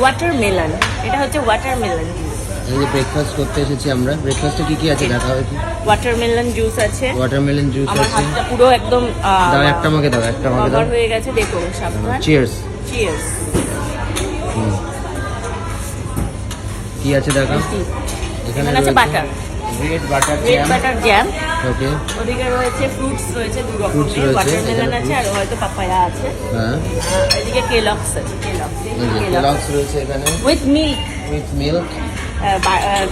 Watermelon, এটা হচ্ছে watermelon juice. এই যে ব্রেকফাস্ট করতে এসেছি আমরা, ব্রেকফাস্টে কি কি আছে দেখা হয় কি? ওয়াটারমেলন জুস আছে, ওয়াটারমেলন জুস আমার আছে। হাতটা পুরো একদম দাও একটা আমাকে দাও, একটা আমাকে দাও। কভার হয়ে গেছে, দেখো সাবধান। চিয়ার্স। চিয়ার্স। কি আছে দেখো? এখানে আছে butter, red butter red jam. Butter jam. Okay. ওদিকে রয়েছে ফ্রুটস, রয়েছে দু Fruits রকমের, রয়েছে, ওয়াটারমেলন এখানে আছে আর হয়তো পাপায়া আছে। হ্যাঁ। এদিকে কেলক্স আছে, কেলক্স কেলগস রয়েছে এখানে উইথ মিল্ক। With milk.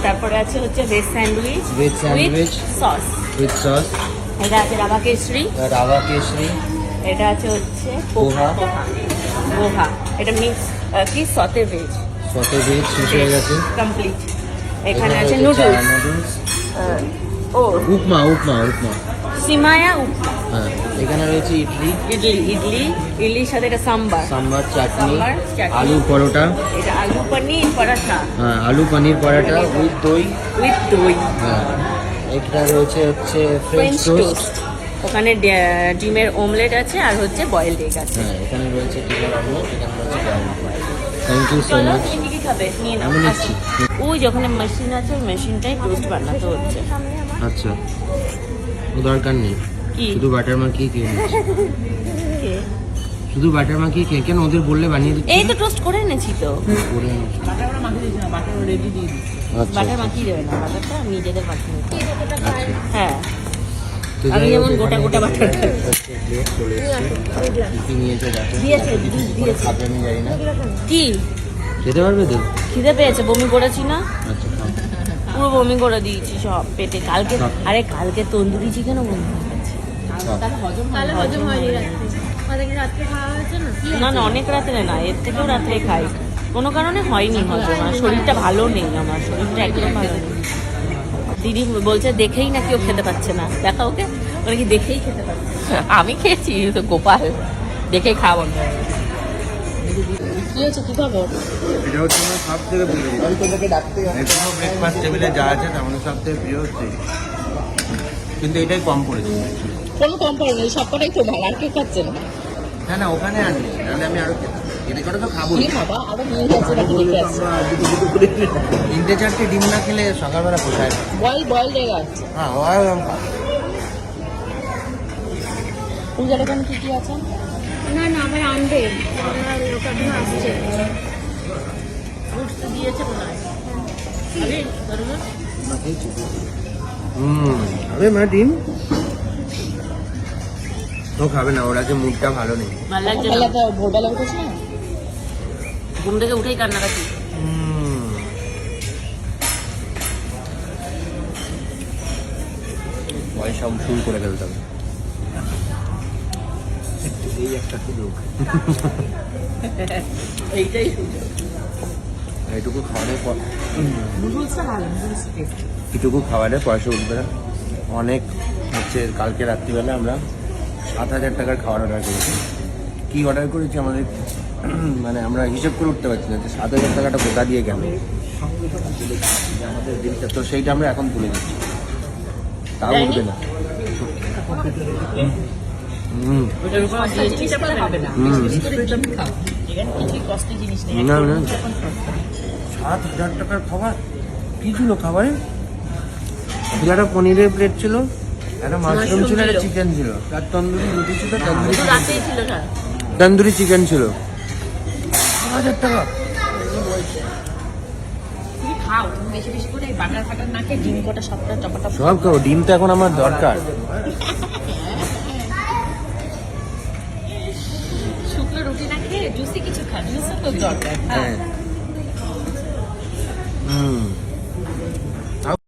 তারপরে আছে হচ্ছে veg sandwich Veg sandwich. Sauce. With sauce. এটা আছে রাভা কেশরি। রাভা কেশরি। এটা আছে হচ্ছে পোহা। পোহা। এটা মিক্স কি সতে ভেজ। সতে ভেজ শেষ হয়ে গেছে। কমপ্লিট। এখানে আছে নুডলস। ও উপমা উপমা উপমা। সিমায়া উপমা। হ্যাঁ, এখানে রয়েছে ইডলি। ইডলির সাথে এটা সাম্বার। সাম্বার চাটনি। সাম্বার, চাটনি। আলু পরোটা। এটা আলু পনির পরাঠা। হ্যাঁ, আলু পনির পরোটা উইথ দই। উইথ দই। হ্যাঁ, এটা রয়েছে হচ্ছে ফ্রেঞ্চ ফ্রেঞ্চ টোস্ট। টোস্ট। ওখানে ডিমের অমলেট আছে আর হচ্ছে বয়েলড এগ আছে। হ্যাঁ, এখানে রয়েছে ডিমের অমলেট, এখানে রয়েছে থ্যাংক ইউ সো চলো মাচ। তুমি কি খাবে নিয়ে নাও। আমি নিচ্ছি। ওই যখন মেশিন আছে ওই মেশিনটাই টোস্ট বানাতে হচ্ছে। আচ্ছা, ও দরকার নেই। কি? শুধু বাটার মাখিয়ে খেয়ে নিচ্ছি। কে? শুধু বাটার মাখিয়ে খেয়ে, কেন ওদের বললে বানিয়ে দিচ্ছি? এই তো টোস্ট করে এনেছি তো। করে নিচ্ছি। আচ্ছা, বাটার আচ্ছা। মাখিয়ে দেবে না, বাটারটা নিজেদের মাখিয়ে নিতে হবে। আচ্ছা। হ্যাঁ, তো আমি যাই হোক, যেমন গোটা এখানে গোটা বাটার খাই। plate চলে এসেছে। কি কি নিয়েছে দেখো। দিয়েছে, করে খাবে আমি জানি না। কি খেতে পারবে তো? খিদে পেয়েছে, বমি করেছি না, আচ্ছা, খাও। পুরো বমি করে দিয়েছি সব পেটে। কালকে সব। আরে কালকে তন্দুরি চিকেনও বমি হয়ে গেছে। খাও। হজম হয়নি না না, অনেক রাত্রে না, এর থেকেও রাত্রে খাই। কোনো কারণে হয়নি হজম, আর শরীরটা ভালো নেই, আমার শরীরটা একদম ভালো নেই। দিদি বলছে দেখেই না কেউ খেতে পাচ্ছে না, দেখা ওকে, ওরা কি দেখেই খেতে পাচ্ছে না। আমি খেয়েছি তো, গোপাল দেখেই খাওয়া বন্ধ হয়ে গেছে। কি হচ্ছে, কি খবর? এটা হচ্ছে আমার সব থেকে প্রিয়। আমি তোমাকে ডাকতে এখনো ব্রেকফাস্ট টেবিলে যা আছে তার মধ্যে সব থেকে প্রিয় হচ্ছে এটা। কিন্তু এটাই কম পড়েছে। কোনো কম পড়ে নেই, সবকটাই তো ভালো, আর কেউ খাচ্ছে না। না না, ওখানে আনি নাহলে আমি আরো খেতাম। এটা করে তো খাবো কি বাবা, আরো নিয়ে যাচ্ছে নাকি দেখে আসছে। তিনটে চারটে ডিম না খেলে সকালবেলা পোষায় না। বয়েল জায়গা আছে। হ্যাঁ, পূজার ওখানে কি কি আছে? না না, আবার আনবে, আমার লোকানো আসছে। ফ্রুটস দিয়েছে মনে হয়। আরে, ধরো। আরে মা ডিম ও খাবে না, ওর আজকে মুডটা ভালো নেই। ভালো লাগছে না? ভোরবেলা উঠেছে না, ঘুম থেকে উঠেই কান্নাকাটি। পয়সা শুরু করে ফেলতাম। এই একটা সুযোগ। এইটাই এইটুকু খাওয়ানোর পর নুডলসটা ভালো, নুডলস টেস্ট। এটুকু খাওয়ালে পয়সা উঠবে না অনেক। হচ্ছে কালকে রাত্রিবেলা আমরা 7,000 টাকার খাবার অর্ডার করেছি। কি অর্ডার করেছি আমাদের মানে আমরা হিসেব করে উঠতে পারছি না যে 7,000 টাকাটা কোথা দিয়ে গেল আমাদের বিলটা। তো সেইটা আমরা এখন তুলে দিচ্ছি, তাও উঠবে না। ওটার উপর জিএসটি চাপালে হবে না। বেশি করে তুমি খাও, এখানে কিছুই কস্টলি জিনিস নেই। না না, 7,000 টাকার খাবার কি ছিল খাবারে? একটা পনিরের প্লেট ছিল, একটা মাশরুম ছিল, একটা চিকেন ছিল, তার তন্দুরি রুটি ছিল, তন্দুরি তো রাতেই ছিল না। তন্দুরি চিকেন ছিল। 7,000 টাকা। তুমি খাও, তুমি বেশি বেশি করে বাটার ফাটার না খেয়ে ডিম কটা সবটা চপাটা। সব খাও, ডিম তো এখন আমার দরকার। শুকনো রুটি না খেয়ে জুসি কিছু খা, জুসও তো দরকার। হ্যাঁ।